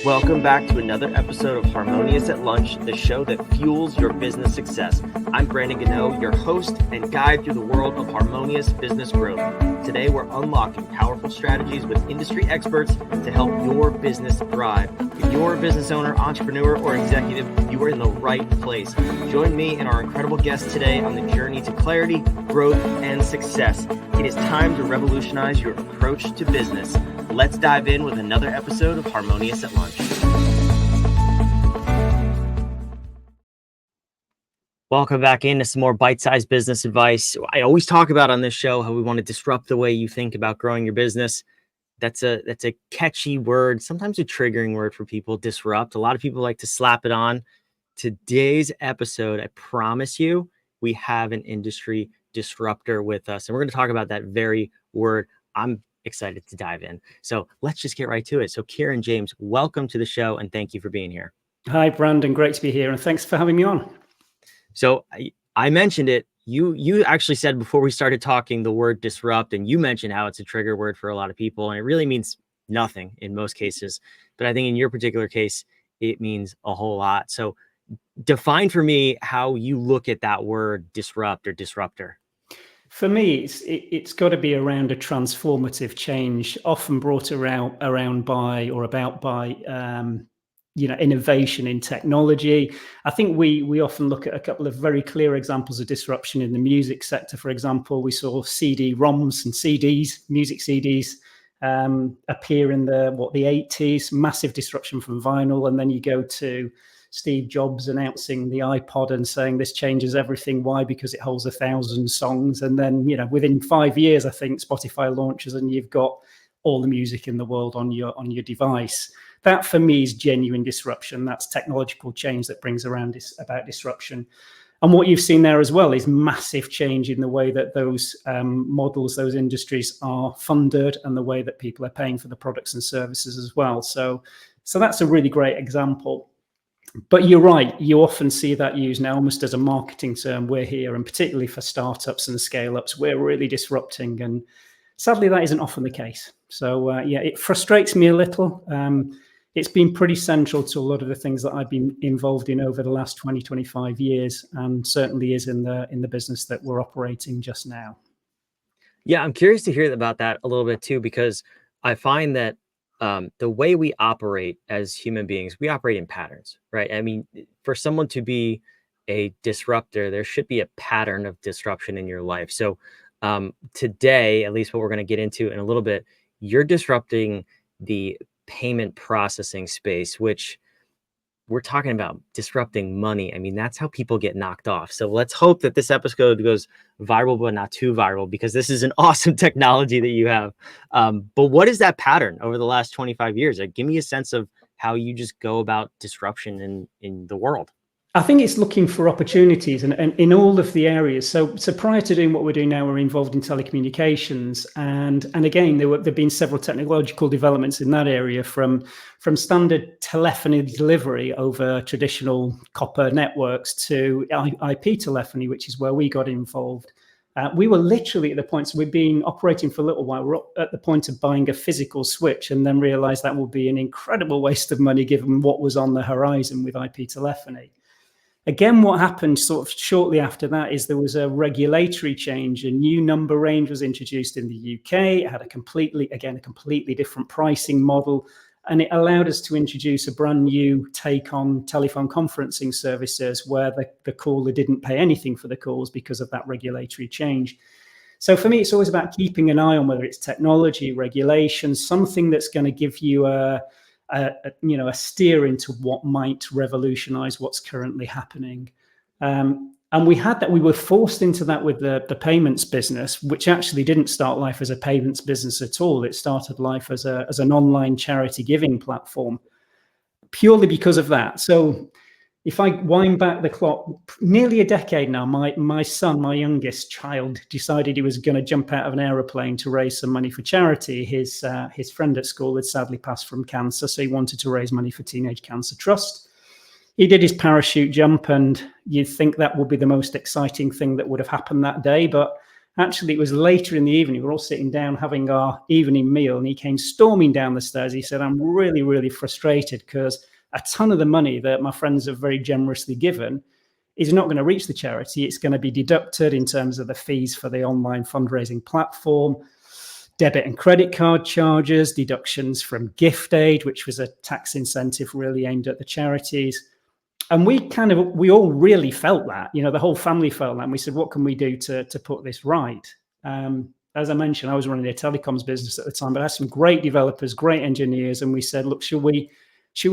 Welcome back to another episode of Harmonious at Lunch, the show that fuels your business success. I'm Brandon Gano, your host and guide through the world of harmonious business growth. Today, we're unlocking powerful strategies with industry experts to help your business thrive. If you're a business owner, entrepreneur, or executive, you are in the right place. Join me and our incredible guests today on the journey to clarity, growth, and success. It is time to revolutionize your approach to business. Let's dive in with another episode of Harmonious at Lunch. Welcome back into some more bite-sized business advice. I always talk about on this show how we want to disrupt the way you think about growing your business. That's a catchy word, sometimes a triggering word for people, disrupt. A lot of people like to slap it on. Today's episode, I promise you, we have an industry disruptor with us, and we're going to talk about that very word. I'm excited to dive in. So let's just get right to it. So Kieron James, welcome to the show and thank you for being here. Hi, Brandon. Great to be here. And thanks for having me on. So I mentioned it. You actually said before we started talking the word disrupt, and you mentioned how it's a trigger word for a lot of people. And it really means nothing in most cases. But I think in your particular case, it means a whole lot. So define for me how you look at that word disrupt or disruptor. For me, it's got to be around a transformative change, often brought around by or about by innovation in technology. I think we often look at a couple of very clear examples of disruption in the music sector. For example, we saw CD-ROMs and CDs, music CDs, appear in the 80s, massive disruption from vinyl, and then you go to Steve Jobs announcing the iPod and saying this changes everything. Why? Because it holds 1,000 songs. And then, within 5 years, I think Spotify launches and you've got all the music in the world on your device. That for me is genuine disruption. That's technological change that brings around about disruption. And what you've seen there as well is massive change in the way that those models, those industries are funded and the way that people are paying for the products and services as well. So that's a really great example. But you're right, you often see that used now almost as a marketing term. We're here, and particularly for startups and scale-ups, we're really disrupting. And sadly, that isn't often the case. So it frustrates me a little. It's been pretty central to a lot of the things that I've been involved in over the last 20, 25 years, and certainly is in the business that we're operating just now. Yeah, I'm curious to hear about that a little bit too, because I find that the way we operate as human beings, we operate in patterns, right? I mean, for someone to be a disruptor, there should be a pattern of disruption in your life. So today, at least what we're going to get into in a little bit, you're disrupting the payment processing space, which we're talking about disrupting money. I mean, that's how people get knocked off. So let's hope that this episode goes viral, but not too viral, because this is an awesome technology that you have. But what is that pattern over the last 25 years? Give me a sense of how you just go about disruption in the world. I think it's looking for opportunities and in all of the areas. So prior to doing what we're doing now, we're involved in telecommunications. And again, there've been several technological developments in that area, from standard telephony delivery over traditional copper networks to IP telephony, which is where we got involved. We were literally at the point, so we've been operating for a little while. We're at the point of buying a physical switch and then realized that would be an incredible waste of money given what was on the horizon with IP telephony. Again, what happened sort of shortly after that is there was a regulatory change. A new number range was introduced in the UK. It had a completely different pricing model. And it allowed us to introduce a brand new take on telephone conferencing services where the caller didn't pay anything for the calls because of that regulatory change. So for me, it's always about keeping an eye on whether it's technology, regulation, something that's going to give you a steer into what might revolutionize what's currently happening. And we had that. We were forced into that with the payments business, which actually didn't start life as a payments business at all. It started life as an online charity giving platform, purely because of that. So if I wind back the clock nearly a decade now, my son, my youngest child, decided he was going to jump out of an aeroplane to raise some money for charity. His friend at school had sadly passed from cancer, so he wanted to raise money for Teenage Cancer Trust. He did his parachute jump, and you'd think that would be the most exciting thing that would have happened that day. But Actually, it was later in the evening. We were all sitting down having our evening meal, and he came storming down the stairs. He said, "I'm really, really frustrated because a ton of the money that my friends have very generously given is not going to reach the charity. It's going to be deducted in terms of the fees for the online fundraising platform, debit and credit card charges, deductions from gift aid, which was a tax incentive really aimed at the charities." And we all really felt that, the whole family felt that. And we said, what can we do to put this right? As I mentioned, I was running a telecoms business at the time, but I had some great developers, great engineers. And we said, look, should we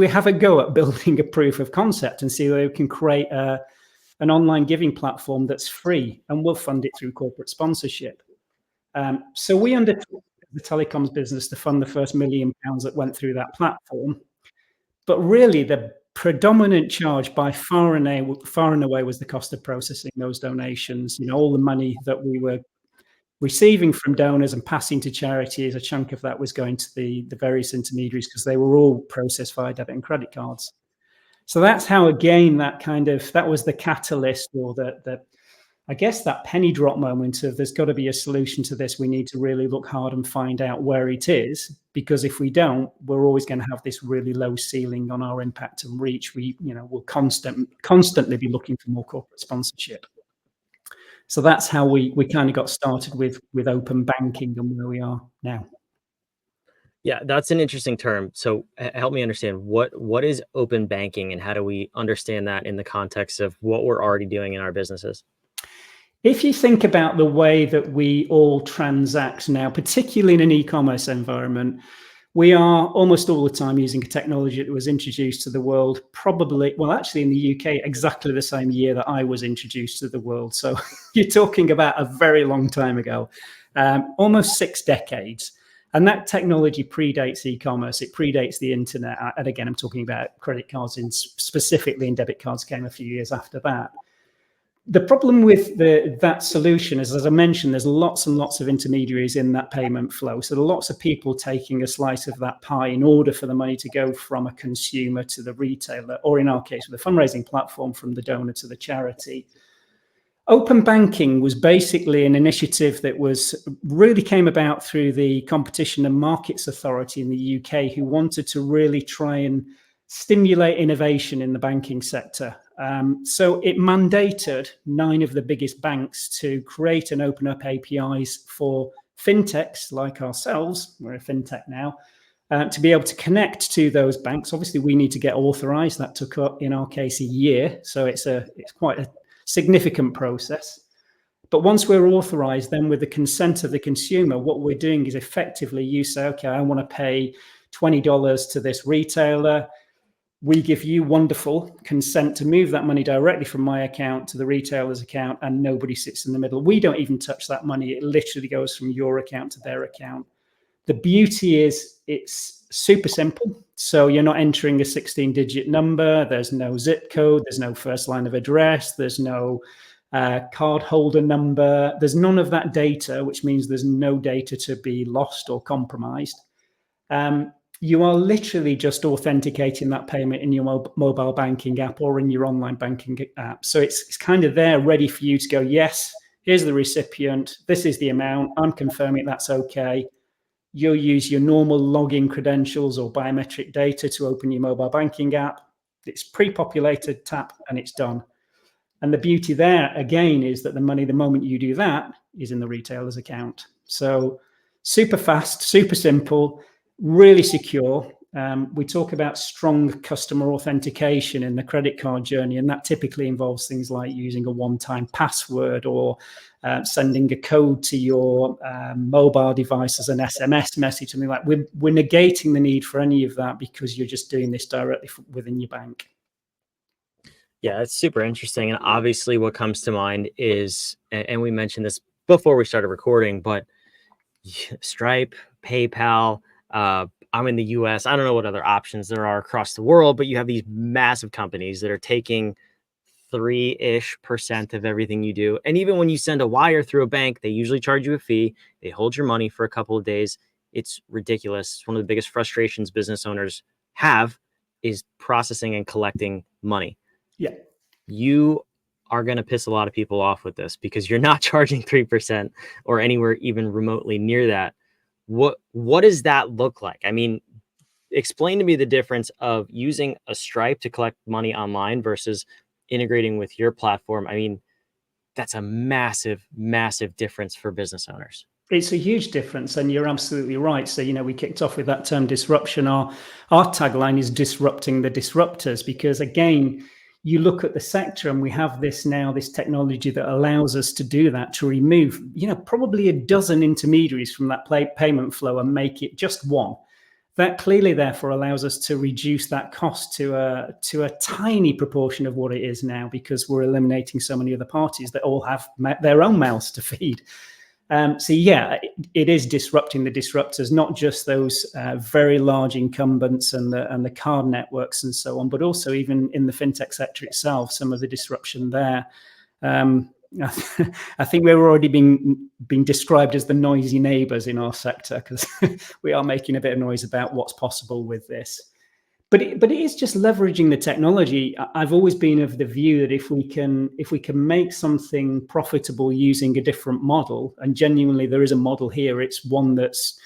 have a go at building a proof of concept and see whether we can create an online giving platform that's free, and we'll fund it through corporate sponsorship. So we undertook the telecoms business to fund the first £1 million that went through that platform. But really, the predominant charge by far and away was the cost of processing those donations. All the money that we were receiving from donors and passing to charities, a chunk of that was going to the various intermediaries because they were all processed via debit and credit cards. So that's how, again, that was the catalyst, or I guess that penny drop moment of there's got to be a solution to this. We need to really look hard and find out where it is, because if we don't, we're always going to have this really low ceiling on our impact and reach. We'll constantly be looking for more corporate sponsorship. So that's how we kind of got started with open banking and where we are now. Yeah, that's an interesting term. So help me understand what is open banking, and how do we understand that in the context of what we're already doing in our businesses? If you think about the way that we all transact now, particularly in an e-commerce environment, we are almost all the time using a technology that was introduced to the world actually in the UK, exactly the same year that I was introduced to the world. So you're talking about a very long time ago, almost 6 decades. And that technology predates e-commerce. It predates the internet. And again, I'm talking about credit cards specifically, and debit cards came a few years after that. The problem with that solution is, as I mentioned, there's lots and lots of intermediaries in that payment flow. So there are lots of people taking a slice of that pie in order for the money to go from a consumer to the retailer, or in our case, with a fundraising platform, from the donor to the charity. Open banking was basically an initiative that really came about through the Competition and Markets Authority in the UK, who wanted to really try and stimulate innovation in the banking sector. So it mandated 9 of the biggest banks to create and open up APIs for FinTechs like ourselves, we're a FinTech now, to be able to connect to those banks. Obviously, we need to get authorized. That took, in our case, a year. So it's quite a significant process. But once we're authorized, then with the consent of the consumer, what we're doing is effectively you say, okay, I want to pay $20 to this retailer. We give you wonderful consent to move that money directly from my account to the retailer's account, and nobody sits in the middle. We don't even touch that money. It literally goes from your account to their account. The beauty is it's super simple. So you're not entering a 16-digit number. There's no zip code. There's no first line of address. There's no card holder number. There's none of that data, which means there's no data to be lost or compromised. You are literally just authenticating that payment in your mobile banking app or in your online banking app. So it's kind of there ready for you to go, yes, here's the recipient. This is the amount. I'm confirming that's okay. You'll use your normal login credentials or biometric data to open your mobile banking app. It's pre-populated, tap, and it's done. And the beauty there, again, is that the money, the moment you do that, is in the retailer's account. So super fast, super simple, really secure. We talk about strong customer authentication in the credit card journey, and that typically involves things like using a one-time password or sending a code to your mobile device as an SMS message, something like. We're negating the need for any of that because you're just doing this directly within your bank. Yeah, it's super interesting. And obviously what comes to mind is, and we mentioned this before we started recording, but Stripe, PayPal, I'm in the US. I don't know what other options there are across the world, but you have these massive companies that are taking 3-ish% of everything you do. And even when you send a wire through a bank, they usually charge you a fee. They hold your money for a couple of days. It's ridiculous. It's one of the biggest frustrations business owners have, is processing and collecting money. Yeah. You are going to piss a lot of people off with this because you're not charging 3% or anywhere even remotely near that. What does that look like? I mean, explain to me the difference of using a Stripe to collect money online versus integrating with your platform. I mean, that's a massive, massive difference for business owners. It's a huge difference, and you're absolutely right. So, we kicked off with that term disruption. Our tagline is disrupting the disruptors, because again, you look at the sector and we have this technology that allows us to do that, to remove, probably a dozen intermediaries from that payment flow and make it just one. That clearly, therefore, allows us to reduce that cost to a tiny proportion of what it is now, because we're eliminating so many other parties that all have their own mouths to feed. So yeah, it is disrupting the disruptors, not just those very large incumbents and the card networks and so on, but also even in the fintech sector itself, some of the disruption there. I think we're already being described as the noisy neighbours in our sector, because we are making a bit of noise about what's possible with this. But it is just leveraging the technology. I've always been of the view that if we can make something profitable using a different model, and genuinely there is a model here, it's one that's,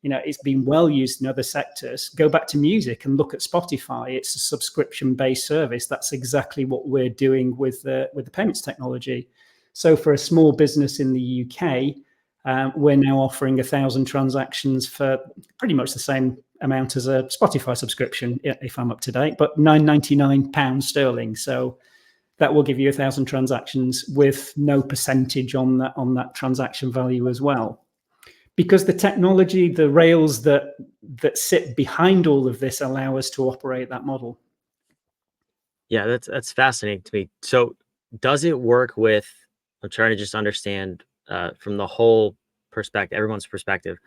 it's been well used in other sectors. Go back to music and look at Spotify. It's a subscription-based service. That's exactly what we're doing with the payments technology. So for a small business in the UK, we're now offering 1,000 transactions for pretty much the same amount as a Spotify subscription, if I'm up to date, but £9.99 sterling. So that will give you 1,000 transactions with no percentage on that transaction value as well. Because the technology, the rails that sit behind all of this allow us to operate that model. Yeah, that's fascinating to me. So does it work with, I'm trying to just understand from the whole perspective, everyone's perspective,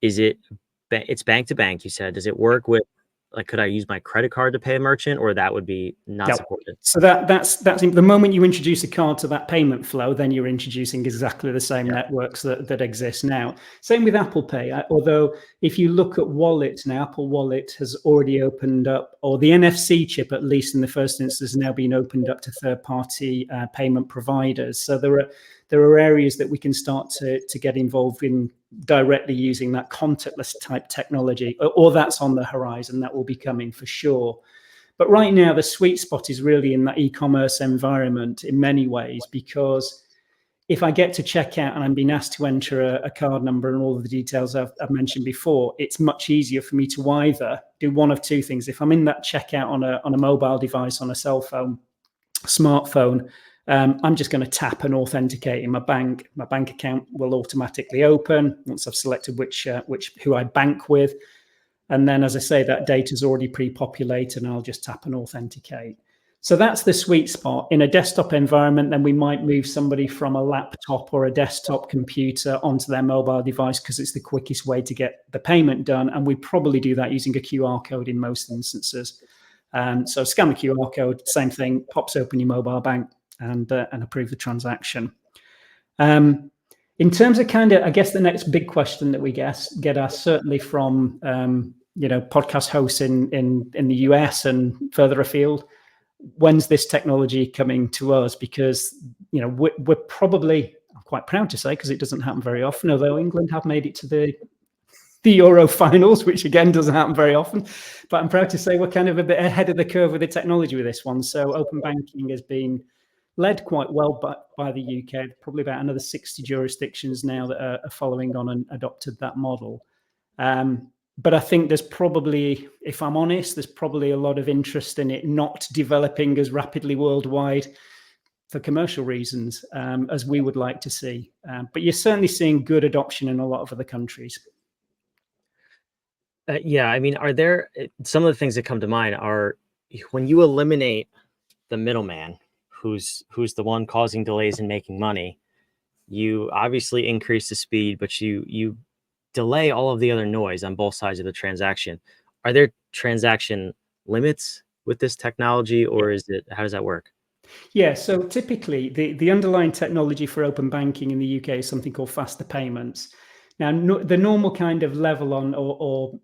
it's bank to bank, you said. Does it work with, like, could I use my credit card to pay a merchant, or that would be not supported? So that's the moment you introduce a card to that payment flow, then you're introducing exactly the same networks that exist now. Same with Apple Pay. Although if you look at wallets now, Apple Wallet has already opened up, or the NFC chip, at least in the first instance, has now been opened up to third-party payment providers. So there are areas that we can start to get involved in directly using that contactless type technology, or that's on the horizon. That will be coming for sure. But right now, the sweet spot is really in that e-commerce environment in many ways, because if I get to checkout and I'm being asked to enter a card number and all of the details I've mentioned before, it's much easier for me to either do one of two things. If I'm in that checkout on a mobile device, on a cell phone, smartphone, I'm just going to tap and authenticate in my bank. My bank account will automatically open once I've selected who I bank with. And then, as I say, that data is already pre-populated, and I'll just tap and authenticate. So that's the sweet spot. In a desktop environment, then we might move somebody from a laptop or a desktop computer onto their mobile device, because it's the quickest way to get the payment done. And we probably do that using a QR code in most instances. So scan the QR code, same thing, pops open your mobile bank and approve the transaction. In terms of I guess the next big question that we get asked, certainly from podcast hosts in the US and further afield, when's this technology coming to us? Because we're probably, I'm quite proud to say, because it doesn't happen very often, although England have made it to the Euro finals, which again doesn't happen very often, but I'm proud to say we're kind of a bit ahead of the curve with the technology with this one. So open banking has been led quite well by the UK, probably about another 60 jurisdictions now that are following on and adopted that model. But I think there's probably, if I'm honest, there's probably a lot of interest in it not developing as rapidly worldwide for commercial reasons as we would like to see. But you're certainly seeing good adoption in a lot of other countries. Yeah, I mean, are there some of the things that come to mind are when you eliminate the middleman, who's the one causing delays in making money, you obviously increase the speed, but you delay all of the other noise on both sides of the transaction. Are there transaction limits with this technology, or how does that work? Yeah, so typically the underlying technology for open banking in the UK is something called faster payments. Now, the normal kind of level on or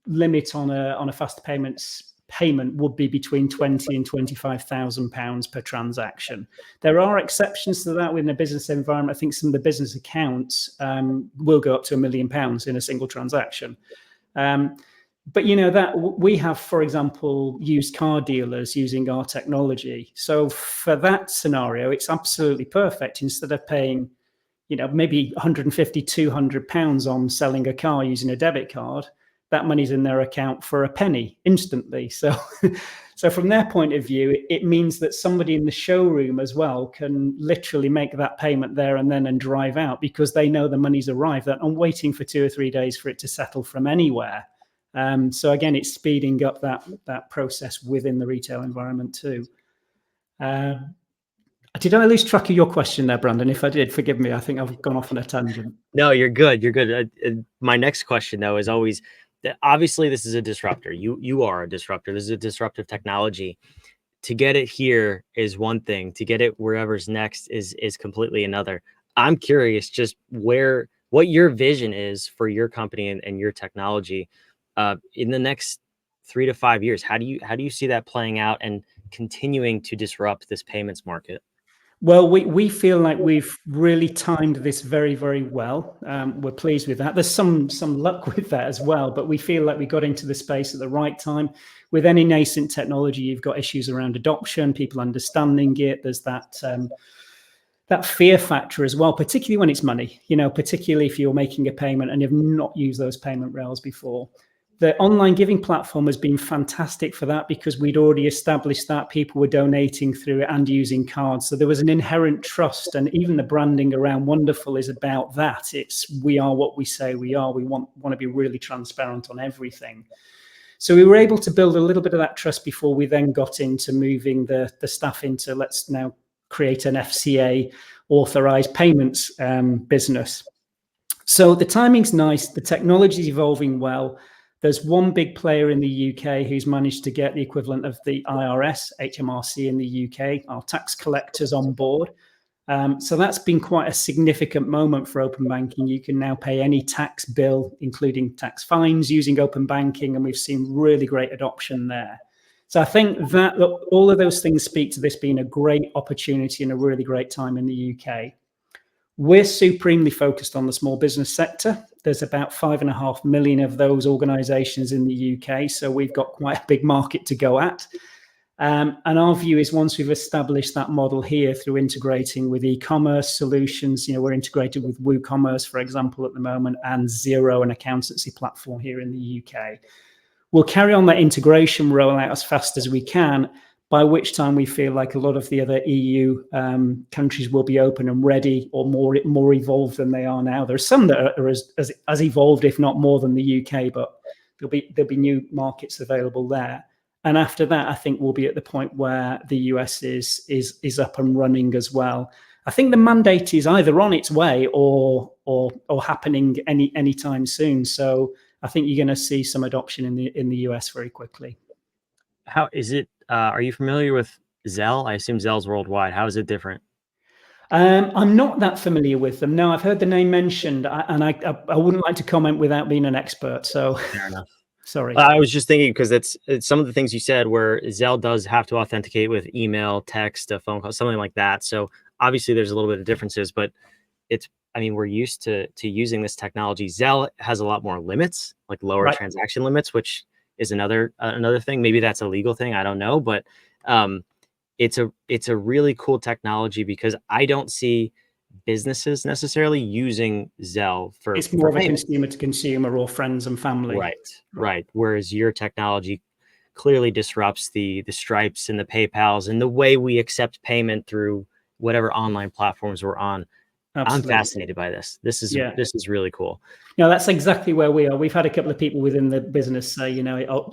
limit on a faster payments payment would be between 20 and 25,000 pounds per transaction. There are exceptions to that within a business environment. I think some of the business accounts will go up to £1 million in a single transaction. But that we have, for example, used car dealers using our technology. So for that scenario, it's absolutely perfect. Instead of paying, maybe 150, 200 pounds on selling a car using a debit card, that money's in their account for a penny instantly. So from their point of view, it means that somebody in the showroom as well can literally make that payment there and then and drive out, because they know the money's arrived. They're not waiting for 2 or 3 days for it to settle from anywhere. So again, it's speeding up that process within the retail environment too. Did I lose track of your question there, Brandon? If I did, forgive me. I think I've gone off on a tangent. No, you're good. You're good. My next question, though, is always that obviously this is a disruptor. You are a disruptor. This is a disruptive technology. To get it here is one thing. To get it wherever's next is completely another. I'm curious just what your vision is for your company and your technology in the next 3 to 5 years. How do you see that playing out and continuing to disrupt this payments market? Well, we feel like we've really timed this very, very well. We're pleased with that. There's some luck with that as well, but we feel like we got into the space at the right time. With any nascent technology, you've got issues around adoption, people understanding it. There's that fear factor as well, particularly when it's money, particularly if you're making a payment and you've not used those payment rails before. The online giving platform has been fantastic for that, because we'd already established that people were donating through it and using cards. So there was an inherent trust, and even the branding around Wonderful is about that. It's we are what we say we are. We want to be really transparent on everything. So we were able to build a little bit of that trust before we then got into moving the staff into, let's now create an FCA authorized payments business. So the timing's nice. The technology is evolving well. There's one big player in the UK who's managed to get the equivalent of the IRS, HMRC in the UK, our tax collectors on board. So that's been quite a significant moment for open banking. You can now pay any tax bill, including tax fines, using open banking, and we've seen really great adoption there. So I think that all of those things speak to this being a great opportunity and a really great time in the UK. We're supremely focused on the small business sector. There's about 5.5 million of those organizations in the UK. So we've got quite a big market to go at. And our view is once we've established that model here through integrating with e-commerce solutions, we're integrated with WooCommerce, for example, at the moment, and Xero, an accountancy platform here in the UK. We'll carry on that integration rollout as fast as we can, by which time we feel like a lot of the other EU countries will be open and ready, or more evolved than they are now. There's some that are as evolved, if not more, than the UK, but there'll be new markets available there. And after that, I think we'll be at the point where the US is up and running as well. I think the mandate is either on its way or happening anytime soon. So I think you're going to see some adoption in the US very quickly. How is it? Are you familiar with Zelle? I assume Zelle's worldwide. How is it different? I'm not that familiar with them. No, I've heard the name mentioned, and I wouldn't like to comment without being an expert. So Fair enough. Sorry. I was just thinking, because it's some of the things you said where Zelle does have to authenticate with email, text, a phone call, something like that. So obviously there's a little bit of differences, but we're used to using this technology. Zelle has a lot more limits, like lower transaction limits, which is another thing. Maybe that's a legal thing. I don't know, but it's a really cool technology, because I don't see businesses necessarily using Zelle for it's more of a payment. consumer to consumer or friends and family. Right. Whereas your technology clearly disrupts the Stripes and the PayPals and the way we accept payment through whatever online platforms we're on. Absolutely. I'm fascinated by this. This is really cool. No, that's exactly where we are. We've had a couple of people within the business say,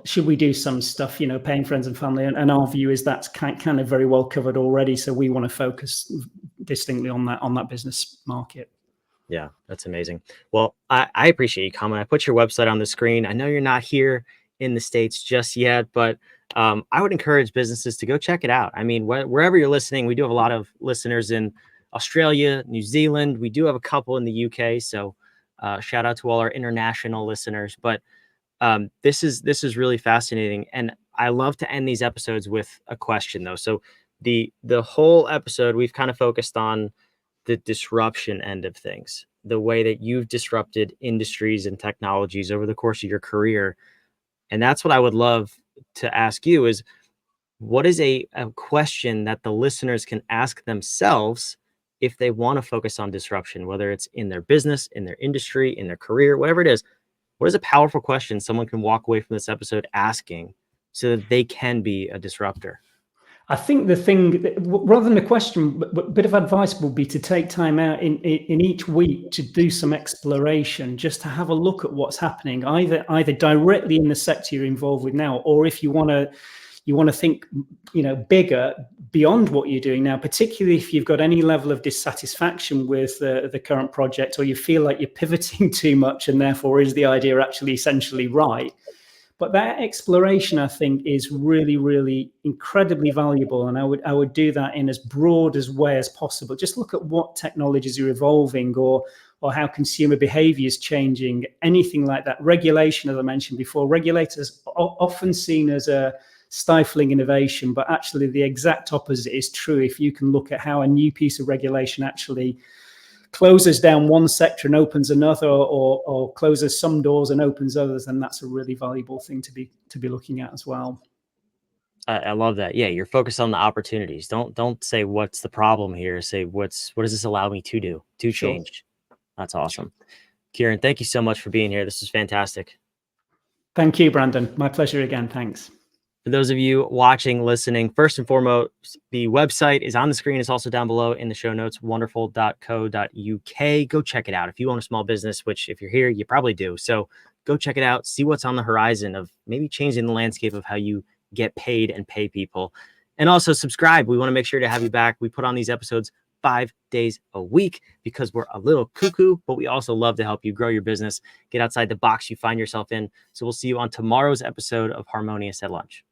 should we do some stuff, paying friends and family? And our view is that's kind of very well covered already. So we want to focus distinctly on that business market. Yeah, that's amazing. Well, I appreciate you coming. I put your website on the screen. I know you're not here in the States just yet, but I would encourage businesses to go check it out. I mean, wherever you're listening, we do have a lot of listeners in Australia, New Zealand. We do have a couple in the UK. So shout out to all our international listeners. But this is really fascinating. And I love to end these episodes with a question though. So the whole episode we've kind of focused on the disruption end of things, the way that you've disrupted industries and technologies over the course of your career. And that's what I would love to ask you is what is a question that the listeners can ask themselves if they want to focus on disruption, whether it's in their business, in their industry, in their career, whatever it is? What is a powerful question someone can walk away from this episode asking so that they can be a disruptor? I think the thing, rather than a question, but a bit of advice would be to take time out in each week to do some exploration, just to have a look at what's happening, either directly in the sector you're involved with now, or if you want to think, bigger beyond what you're doing now, particularly if you've got any level of dissatisfaction with the current project, or you feel like you're pivoting too much, and therefore is the idea actually essentially right. But that exploration, I think, is really, really incredibly valuable. And I would do that in as broad as way as possible. Just look at what technologies are evolving, or how consumer behavior is changing, anything like that. Regulation, as I mentioned before, regulators are often seen as a stifling innovation, but actually the exact opposite is true. If you can look at how a new piece of regulation actually closes down one sector and opens another, or closes some doors and opens others, then that's a really valuable thing to be looking at as well. I love that. Yeah, you're focused on the opportunities. Don't say what's the problem here. Say what does this allow me to do to Sure. change. That's awesome. Kieron, thank you so much for being here. This is fantastic. Thank you, Brandon. My pleasure again. Thanks. For those of you watching, listening, first and foremost, the website is on the screen. It's also down below in the show notes, wonderful.co.uk. Go check it out. If you own a small business, which if you're here, you probably do. So go check it out. See what's on the horizon of maybe changing the landscape of how you get paid and pay people. And also subscribe. We want to make sure to have you back. We put on these episodes 5 days a week because we're a little cuckoo, but we also love to help you grow your business, get outside the box you find yourself in. So we'll see you on tomorrow's episode of Harmonious at Lunch.